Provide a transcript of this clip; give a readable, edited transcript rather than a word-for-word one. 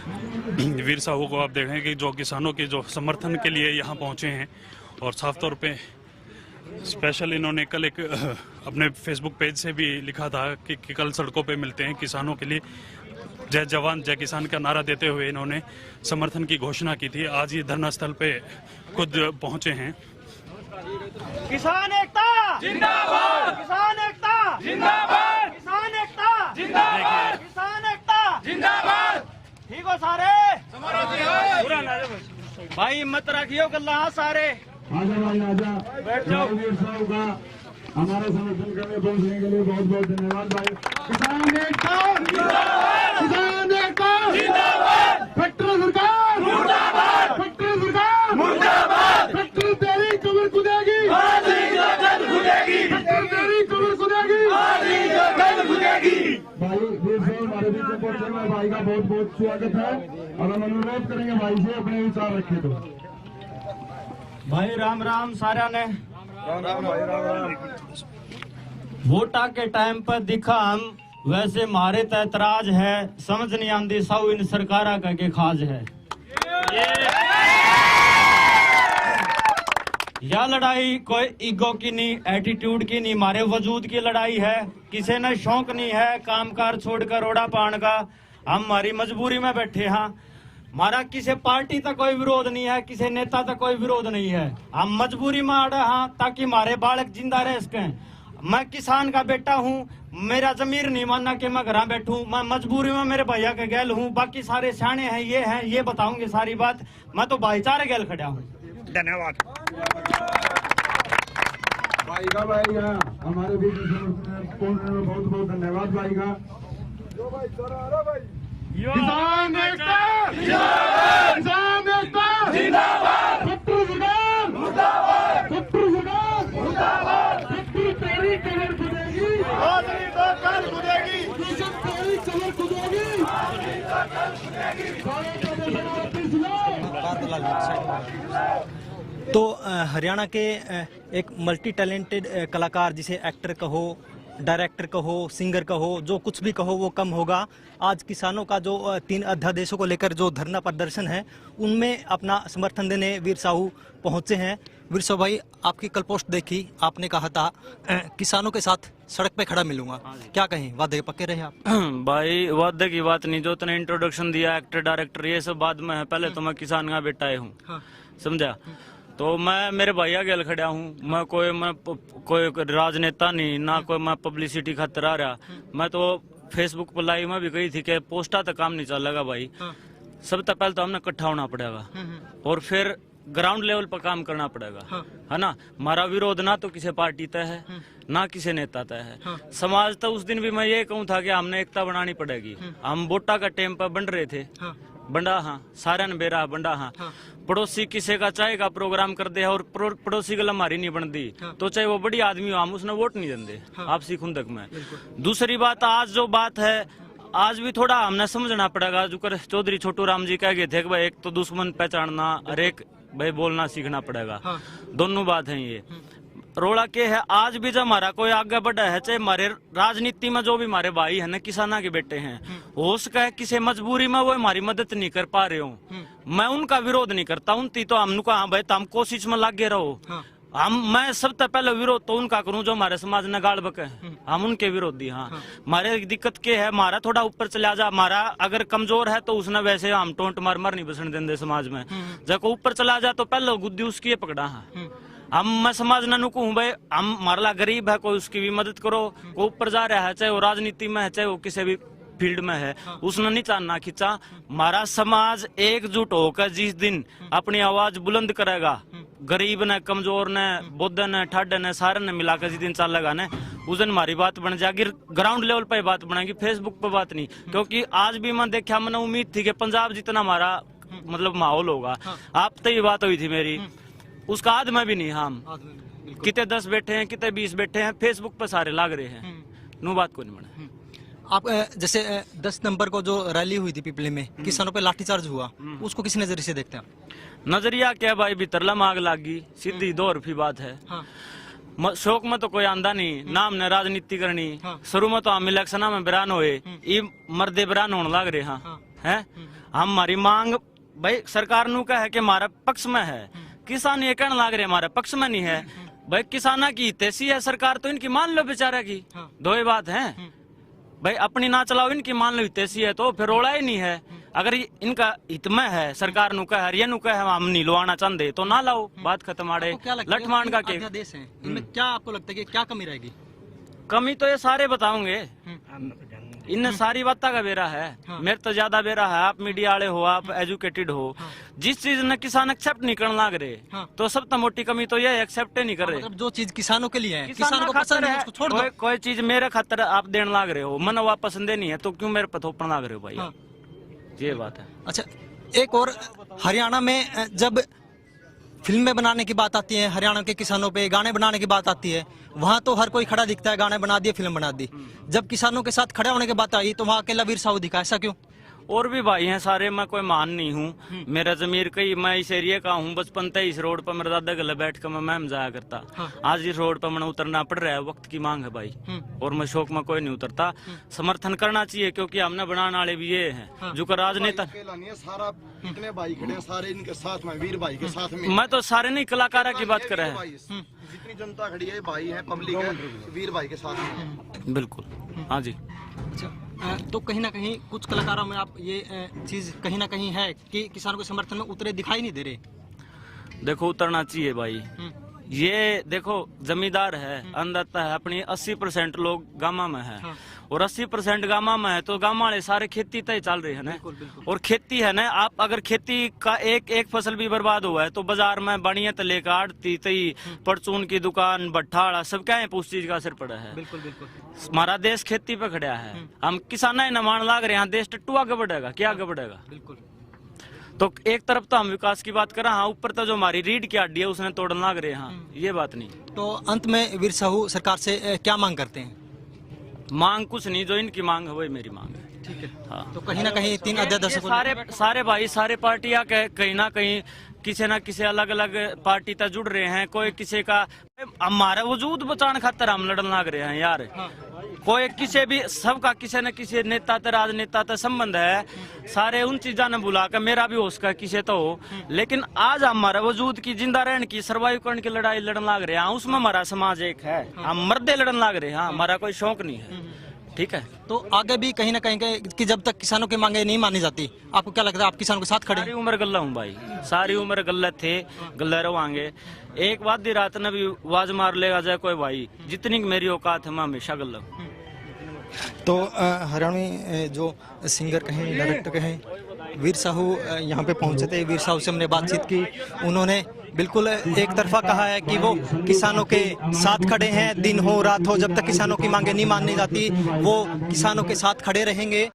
वीर साहू को आप देखें कि जो किसानों के जो समर्थन के लिए यहाँ पहुँचे हैं, और साफ तौर पे स्पेशल इन्होंने कल एक अपने फेसबुक पेज से भी लिखा था कि कल सड़कों पे मिलते हैं किसानों के लिए, जय जवान जय किसान का नारा देते हुए इन्होंने समर्थन की घोषणा की थी। आज ये धरना स्थल पे खुद पहुंचे हैं। किसान एकता जिंदाबाद, किसान एकता जिंदाबाद, किसान एकता जिंदाबाद, किसान एकता जिंदाबाद। ठीक हो सारे भाई, हिम्मत रखियो गल्ला सारे। आजा भाई आजा, बैठ जाओ। वीर साहब का हमारे समर्थन करने पहुंचने के लिए बहुत बहुत धन्यवाद भाई। किसान एकता जिंदाबाद, किसान एकता जिंदाबाद, फैक्ट्री सरकार मुर्दाबाद, फैक्ट्री सरकार मुर्दाबाद, फैक्ट्री तेरी कमर खुदेगी, खुदेगी, फैक्ट्री तेरी कमर खुदेगी, खुदेगी। भाई वीर साहब हमारे बीच में पहुंचे हुए भाई का बहुत बहुत स्वागत है, और हम अनुरोध करेंगे भाई से अपने विचार रखे। तो भाई राम राम सारा ने। वोटा के टाइम पर दिखा हम, वैसे मारे तो ऐतराज है, समझ नहीं आती साउ इन सरकारा का के खाज है। यह लड़ाई कोई ईगो की नहीं, एटीट्यूड की नहीं, हमारे वजूद की लड़ाई है। किसी ने शौक नहीं है कामकार छोड़कर रोड़ा पान का, हम हमारी मजबूरी में बैठे हैं। हमारा किसी पार्टी तक कोई विरोध नहीं है, किसी नेता तक कोई विरोध नहीं है, हम मजबूरी में आड़े हाँ ताकि हमारे बालक जिंदा रह सकें। मैं किसान का बेटा हूँ, मेरा जमीर नहीं मानना कि मैं घर बैठूं, मैं मजबूरी में मेरे भैया के गैल हूँ। बाकी सारे सियाने हैं, ये बताऊंगे सारी बात। मैं तो भाईचारे गैल खड़ा हूँ। धन्यवाद भाई का, भाई का हमारे बीच में पहुंचने में बहुत बहुत धन्यवाद भाई का। किसान एकता जिंदाबाद, किसान एकता जिंदाबाद, फैक्ट्री सरकार मुर्दाबाद, फैक्ट्री सरकार मुर्दाबाद, फैक्ट्री तेरी कमर खुदेगी, आदमी तो कल खुदेगी, किसान तेरी कमर खुदेगी, आदमी तो कल खुदेगी। तो हरियाणा के एक मल्टी टैलेंटेड कलाकार, जिसे एक्टर कहो, डायरेक्टर कहो, सिंगर कहो, जो कुछ भी कहो वो कम होगा। आज किसानों का जो 3 अध्यादेशों को लेकर जो धरना प्रदर्शन है, उनमें अपना समर्थन देने वीर साहू पहुंचे हैं। वीर साहू भाई, आपकी कल पोस्ट देखी, आपने कहा था किसानों के साथ सड़क पे खड़ा मिलूंगा, क्या कहें, वादे पक्के रहे आप? भाई वादे की बात नहीं, जो तुमने इंट्रोडक्शन दिया, एक्टर डायरेक्टर ये सब बाद में है, पहले तो मैं किसान का बेटा हूँ। हाँ। समझा? तो मैं मेरे भैया गेल खड़ा हूँ, मैं कोई राजनेता नहीं, ना कोई मैं पब्लिसिटी खातर आ रहा। मैं तो फेसबुक पर लाइव में भी कही थी कि पोस्टा तक काम नहीं चलेगा भाई। सबसे पहले तो हमने इकट्ठा होना पड़ेगा और फिर ग्राउंड लेवल पर काम करना पड़ेगा, है ना। हमारा विरोध ना तो किसी पार्टी तय है, ना किसी नेता तय है। समाज तो उस दिन भी मैं ये कहूँ था कि हमने एकता बनानी पड़ेगी। हम वोटा का टेम पर बन रहे थे, बंडा हाँ सारा ने बेरा बंडा हाँ। पड़ोसी किसी का चाय का प्रोग्राम कर दे और पड़ोसी गल हमारी नहीं बनती, तो चाहे वो बड़ी आदमी हो, हम उसने वोट नहीं देंगे आपसी खुंदक में। दूसरी बात, आज जो बात है, आज भी थोड़ा हमने समझना पड़ेगा। जो कर चौधरी छोटू राम जी कह गए थे कि भाई एक तो दुश्मन पहचानना और एक भाई बोलना सीखना पड़ेगा। दोनों बात है ये। रोड़ा के है, आज भी जब हमारा कोई आगे बढ़ा है, चाहे हमारे राजनीति में जो भी हमारे भाई है ना, किसाना के बेटे हैं, हो सका है किसी मजबूरी में वो हमारी मदद नहीं कर पा रहे हो, मैं उनका विरोध नहीं करता। उनती तो हम हाँ भाई तुम कोशिश में लगे रहो। मैं सबसे पहले विरोध तो उनका करूं जो हमारे समाज ने गाड़ बके, हम उनके विरोधी। हाँ, हमारे दिक्कत के है, हमारा थोड़ा ऊपर चला जा, हमारा अगर कमजोर है तो उसने वैसे हम टोंट मार नहीं बसने देंगे समाज में। जब ऊपर चला जा तो पहले गुद्दी उसकी पकड़ा। हम मैं समाज न कहूँ भाई, हम हमारा गरीब है, कोई उसकी भी मदद करो। कोई ऊपर जा रहा है, चाहे वो राजनीति में है, चाहे वो किसी भी फील्ड में है, उसने नहीं चाहना खींचा। हमारा समाज एकजुट होकर जिस दिन अपनी आवाज बुलंद करेगा, गरीब ने, कमजोर ने, बुद्ध ने, ठाडे ने, सारे ने मिलाकर जिस दिन चलेगा ना, उस दिन हमारी बात बन जाएगी। ग्राउंड लेवल पे बात बनेगी, फेसबुक पे बात नहीं। क्योंकि आज भी मैं देखा, मैंने उम्मीद थी कि पंजाब जितना हमारा मतलब माहौल होगा। आप तो ये बात हुई थी मेरी, उसका आध में भी नहीं। हम कितने 10 बैठे हैं, कितने 20 बैठे हैं, फेसबुक पर सारे लाग रहे हैं, नो बात को नहीं बने। आप जैसे 10 नंबर को जो रैली हुई थी पिपली में, किसानों पे लाठीचार्ज हुआ, उसको किस नजरिए से देखते हैं? नजरिया क्या भाई, भीतरला मांग लागी, सीधी 2 रुपये बात है। शौक में तो कोई आंदा नहीं, ना हमने राजनीति करनी। शुरू में तो हम इलेक्शन में बिरान हुए, ये मर्दे बिरान होने लग रहे हैं। हमारी मांग भाई सरकार नु का है कि हमारा पक्ष में है, किसान ये कहने लग रहे हमारे पक्ष में नहीं है। भाई किसाना की हितैषी है सरकार तो इनकी मान लो बेचारा की, दो ही बात है भाई, अपनी ना चलाओ इनकी मान लो हितैषी है तो फिर रोड़ा ही नहीं है। अगर इनका हित में है सरकार नु का है, ये नु का है हम नहीं लवाना चाहते तो ना लाओ, बात खत्म आड़े लठमांड का के अध्यादेश है, इनमें क्या आपको लगता है कि क्या कमी रहेगी? कमी तो ये सारे बताओगे, इन सारी बातों का बेरा है, मेरे तो ज्यादा बेरा है। आप मीडिया वाले हो, आप एजुकेटेड हो, जिस चीज ने किसान एक्सेप्ट नहीं करने लग रहे तो सबसे मोटी कमी तो ये एक्सेप्ट नहीं कर रहे। मतलब जो चीज किसानों के लिए है, किसानों को को पसंद है उसको छोड़ दो। कोई चीज मेरे खातर आप देने लग रहे हो, मन आप पसंद नहीं है तो क्यों मेरे पर थोपने लग रहे हो भाई, ये बात है। अच्छा, एक और हरियाणा में जब फिल्में बनाने की बात आती है, हरियाणा के किसानों पे गाने बनाने की बात आती है, वहाँ तो हर कोई खड़ा दिखता है, गाने बना दिए, फिल्म बना दी। जब किसानों के साथ खड़े होने की बात आई तो वहाँ अकेला वीर साहू दिखा, ऐसा क्यों? और भी भाई हैं सारे, मैं कोई मान नहीं हूँ। मेरा जमीर कई, मैं इस एरिया का हूँ, बचपन से इस रोड पर मेरे दादा गले बैठ कर मैं मैम जाया करता। आज इस रोड पर मैंने उतरना पड़ रहा है, वक्त की मांग है भाई, और मैं शौक में कोई नहीं उतरता। समर्थन करना चाहिए क्योंकि हमने बनाने वाले भी ये हैं जो कर राजनेता। सारा इतने भाई खड़े हैं, सारे इनके साथ में, वीर भाई के साथ में। मैं तो सारे नहीं कलाकारा की बात कर रहे हैं, जितनी जनता खड़ी है भाई है, पब्लिक है, वीर भाई के साथ में। बिल्कुल हाँ जी। अच्छा, तो कहीं ना कहीं कुछ कलाकारों में आप ये चीज कहीं ना कहीं है कि किसानों के समर्थन में उतरे दिखाई नहीं दे रहे। देखो उतरना चाहिए भाई, ये देखो जमींदार है, अन्नदाता है, अपनी 80% लोग गामा में है और 80% गामा में है तो गामा वाले सारे खेती तय चल रहे हैं ना। और खेती है ना, आप अगर खेती का एक फसल भी बर्बाद हुआ है तो बाजार में बढ़िया तो लेकर आड़ती तई परचून की दुकान भट्ठाड़ा सब क्या है, उस चीज का असर पड़ा है। बिल्कुल बिल्कुल, हमारा देश खेती पे खड़ा है, हम किसान न मान लाग रहे हैं, देश टट्टू आगे बढ़ेगा, क्या आगे बढ़ेगा? बिल्कुल। तो एक तरफ तो हम विकास की बात कर रहे हैं, हाँ ऊपर तो जो हमारी रीढ़ की हड्डी है उसने तोड़ने लग रहे हैं, हाँ ये बात नहीं। तो अंत में वीर साहू सरकार से क्या मांग करते हैं? मांग कुछ नहीं, जो इनकी मांग है वही मेरी मांग है। ठीक है, हाँ। तो कहीं ना कहीं 3 अध्यादेशों को सारे भाई सारे पार्टियां कहीं ना कहीं किसी ना किसी अलग अलग पार्टी तक जुड़ रहे हैं, कोई किसी का हमारा वजूद बचाने खातर हम लड़न लग रहे हैं यार। कोई किसी भी सबका किसी न किसी नेता ते राजनेता ते संबंध है, सारे उन चीजा ने बुला कर मेरा भी हो सका किसी तो हो, लेकिन आज हमारा वजूद की जिंदा रहने की सर्वाइव करने की लड़ाई लड़न लग रहे हैं, उसमें हमारा समाज एक है, हम मर्दे लड़न लग रहे हैं, हमारा कोई शौक नहीं है। ठीक है, तो आगे भी कहीं ना कहीं कि जब तक किसानों की मांगे नहीं मानी जाती, आपको क्या लगता है आप किसानों के साथ खड़े? सारी उम्र गल्ला हूँ भाई, सारी उम्र गल्ला थे, गल्ला रहोगे। एक बात दी रात ने भी आवाज मार लेगा जाए कोई भाई, जितनी मेरी औकात है मैं हमेशा गल्ला हूँ। तो हरियाणवी जो सिंगर कहें, डायरेक्टर कहें, वीर साहू यहाँ पे पहुंचे थे, वीर साहू से हमने बातचीत की, उन्होंने बिल्कुल एक तरफा कहा है कि वो किसानों के साथ खड़े हैं, दिन हो रात हो, जब तक किसानों की मांगे नहीं मानी जाती वो किसानों के साथ खड़े रहेंगे।